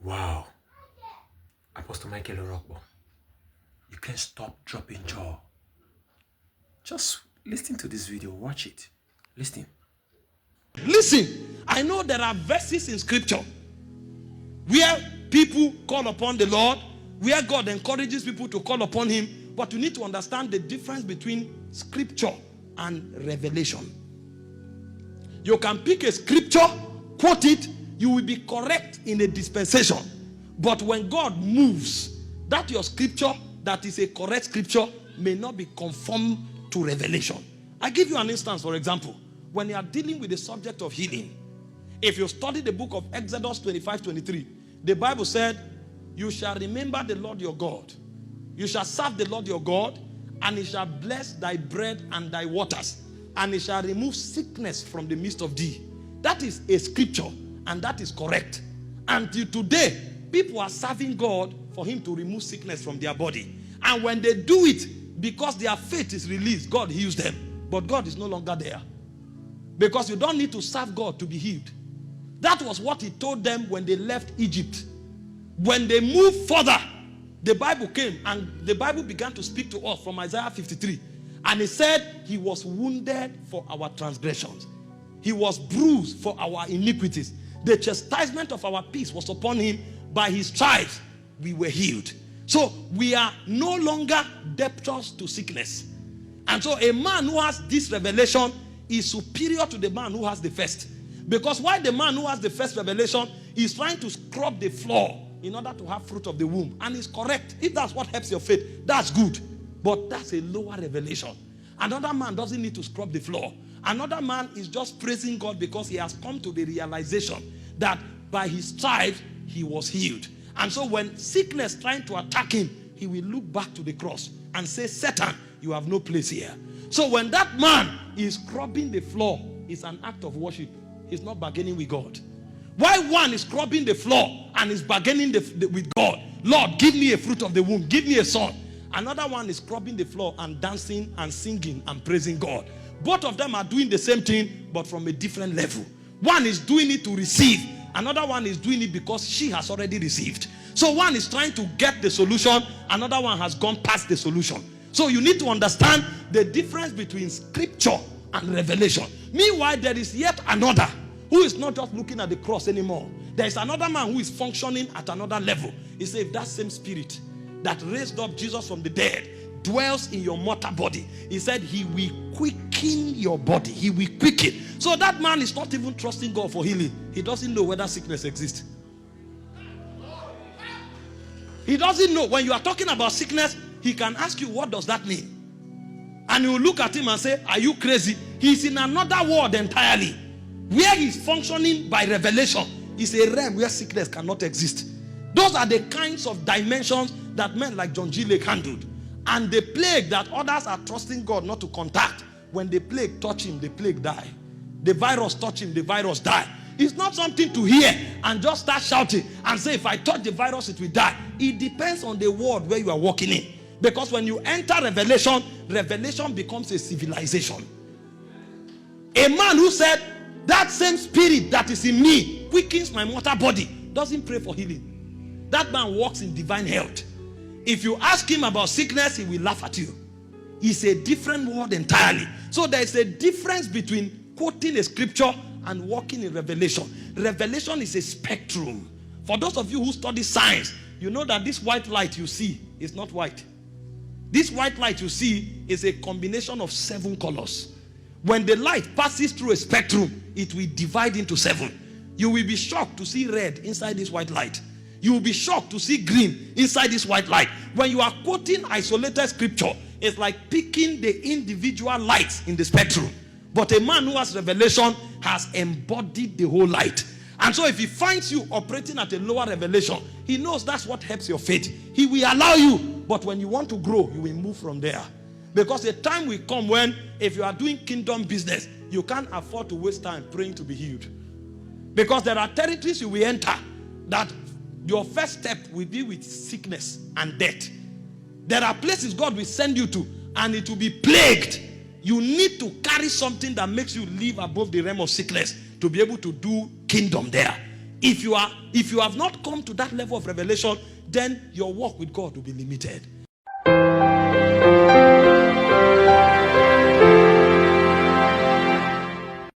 Wow. Apostle Michael Orokbo, you can't stop dropping jaw. Just listen to this video. Watch it. Listen. Listen, I know there are verses in scripture where people call upon the Lord, where God encourages people to call upon him, but you need to understand the difference between scripture and revelation. You can pick a scripture, quote it, you will be correct in a dispensation. But when God moves, that your scripture, that is a correct scripture, may not be conformed to revelation. I give you an instance, for example. When you are dealing with the subject of healing, if you study the book of Exodus 25:23, the Bible said, you shall remember the Lord your God. You shall serve the Lord your God, and he shall bless thy bread and thy waters, and he shall remove sickness from the midst of thee. That is a scripture, and that is correct. Until today, people are serving God for him to remove sickness from their body. And when they do it, because their faith is released, God heals them. But God is no longer there. Because you don't need to serve God to be healed. That was what he told them when they left Egypt. When they moved further, the Bible came and the Bible began to speak to us from Isaiah 53. And it said, he was wounded for our transgressions. He was bruised for our iniquities. The chastisement of our peace was upon him. By his stripes, we were healed. So we are no longer debtors to sickness. And so a man who has this revelation is superior to the man who has the first. Because while the man who has the first revelation is trying to scrub the floor in order to have fruit of the womb. And it's correct. If that's what helps your faith, that's good. But that's a lower revelation. Another man doesn't need to scrub the floor. Another man is just praising God because he has come to the realization that by his stripes, he was healed. And so when sickness trying to attack him, he will look back to the cross and say, Satan, you have no place here. So when that man is scrubbing the floor, it's an act of worship. He's not bargaining with God. While one is scrubbing the floor and is bargaining with God, Lord, give me a fruit of the womb, give me a son. Another one is scrubbing the floor and dancing and singing and praising God. Both of them are doing the same thing, but from a different level. One is doing it to receive. Another one is doing it because she has already received. So one is trying to get the solution. Another one has gone past the solution. So you need to understand the difference between scripture and revelation. Meanwhile, there is yet another who is not just looking at the cross anymore. There is another man who is functioning at another level. He said, if that same spirit that raised up Jesus from the dead dwells in your mortal body, he said he will quicken your body. He will quicken. So that man is not even trusting God for healing. He doesn't know whether sickness exists. He doesn't know. When you are talking about sickness, he can ask you, what does that mean? And you will look at him and say, are you crazy? He's in another world entirely. Where he's functioning by revelation is a realm where sickness cannot exist. Those are the kinds of dimensions that men like John G. Lake handled. And the plague that others are trusting God not to contact, when the plague touch him, the plague die. The virus touch him, the virus die. It's not something to hear and just start shouting and say, if I touch the virus, it will die. It depends on the world where you are walking in. Because when you enter revelation, revelation becomes a civilization. A man who said, that same spirit that is in me quickens my mortal body, doesn't pray for healing. That man walks in divine health. If you ask him about sickness, he will laugh at you. It's a different world entirely. So there is a difference between quoting a scripture and walking in revelation. Revelation is a spectrum. For those of you who study science, you know that this white light you see is not white. This white light you see is a combination of 7 colors. When the light passes through a spectrum, it will divide into 7. You will be shocked to see red inside this white light. You will be shocked to see green inside this white light. When you are quoting isolated scripture, it's like picking the individual lights in the spectrum. But a man who has revelation has embodied the whole light. And so if he finds you operating at a lower revelation, he knows that's what helps your faith. He will allow you. But when you want to grow, you will move from there. Because a time will come when, if you are doing kingdom business, you can't afford to waste time praying to be healed. Because there are territories you will enter that your first step will be with sickness and death. There are places God will send you to and it will be plagued. You need to carry something that makes you live above the realm of sickness to be able to do kingdom there. If you have not come to that level of revelation, then your walk with God will be limited.